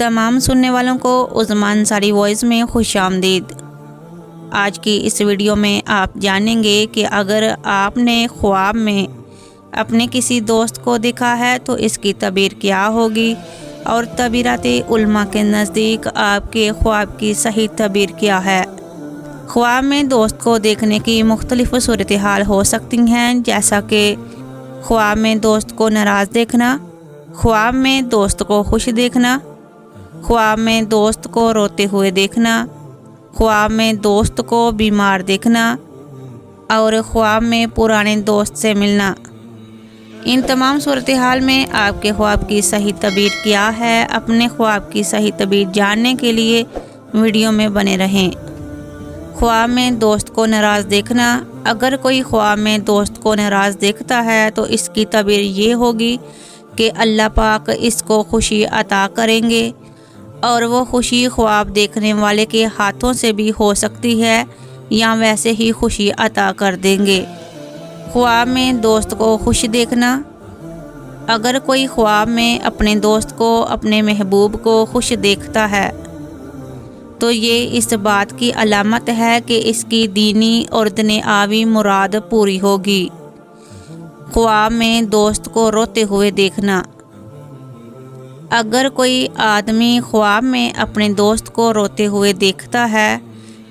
تمام سننے والوں کو عظمیٰ انصاری وائس میں خوش آمدید۔ آج کی اس ویڈیو میں آپ جانیں گے کہ اگر آپ نے خواب میں اپنے کسی دوست کو دیکھا ہے تو اس کی تعبیر کیا ہوگی، اور تعبیرات علماء کے نزدیک آپ کے خواب کی صحیح تعبیر کیا ہے۔ خواب میں دوست کو دیکھنے کی مختلف صورتحال ہو سکتی ہیں، جیسا کہ خواب میں دوست کو ناراض دیکھنا، خواب میں دوست کو خوش دیکھنا، خواب میں دوست کو روتے ہوئے دیکھنا، خواب میں دوست کو بیمار دیکھنا، اور خواب میں پرانے دوست سے ملنا۔ ان تمام صورتحال میں آپ کے خواب کی صحیح تعبیر کیا ہے؟ اپنے خواب کی صحیح تعبیر جاننے کے لیے ویڈیو میں بنے رہیں۔ خواب میں دوست کو ناراض دیکھنا۔ اگر کوئی خواب میں دوست کو ناراض دیکھتا ہے تو اس کی تعبیر یہ ہوگی کہ اللہ پاک اس کو خوشی عطا کریں گے، اور وہ خوشی خواب دیکھنے والے کے ہاتھوں سے بھی ہو سکتی ہے یا ویسے ہی خوشی عطا کر دیں گے۔ خواب میں دوست کو خوش دیکھنا۔ اگر کوئی خواب میں اپنے دوست کو، اپنے محبوب کو خوش دیکھتا ہے تو یہ اس بات کی علامت ہے کہ اس کی دینی اور دنیاوی مراد پوری ہوگی۔ خواب میں دوست کو روتے ہوئے دیکھنا۔ اگر کوئی آدمی خواب میں اپنے دوست کو روتے ہوئے دیکھتا ہے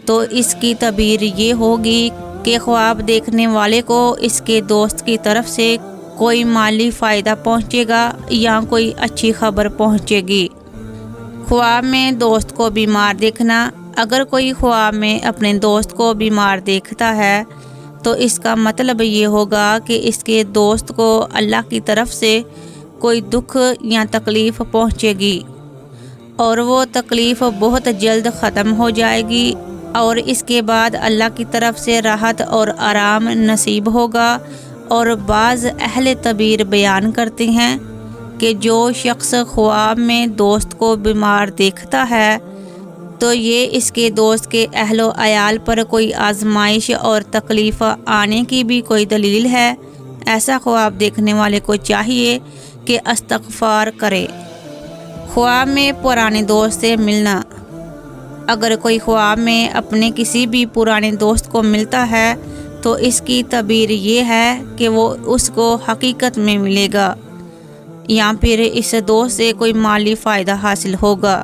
تو اس کی تعبیر یہ ہوگی کہ خواب دیکھنے والے کو اس کے دوست کی طرف سے کوئی مالی فائدہ پہنچے گا یا کوئی اچھی خبر پہنچے گی۔ خواب میں دوست کو بیمار دیکھنا۔ اگر کوئی خواب میں اپنے دوست کو بیمار دیکھتا ہے تو اس کا مطلب یہ ہوگا کہ اس کے دوست کو اللہ کی طرف سے کوئی دکھ یا تکلیف پہنچے گی، اور وہ تکلیف بہت جلد ختم ہو جائے گی، اور اس کے بعد اللہ کی طرف سے راحت اور آرام نصیب ہوگا۔ اور بعض اہل تعبیر بیان کرتے ہیں کہ جو شخص خواب میں دوست کو بیمار دیکھتا ہے تو یہ اس کے دوست کے اہل و عیال پر کوئی آزمائش اور تکلیف آنے کی بھی کوئی دلیل ہے۔ ایسا خواب دیکھنے والے کو چاہیے کہ استغفار کرے۔ خواب میں پرانے دوست سے ملنا۔ اگر کوئی خواب میں اپنے کسی بھی پرانے دوست کو ملتا ہے تو اس کی تعبیر یہ ہے کہ وہ اس کو حقیقت میں ملے گا، یا پھر اس دوست سے کوئی مالی فائدہ حاصل ہوگا۔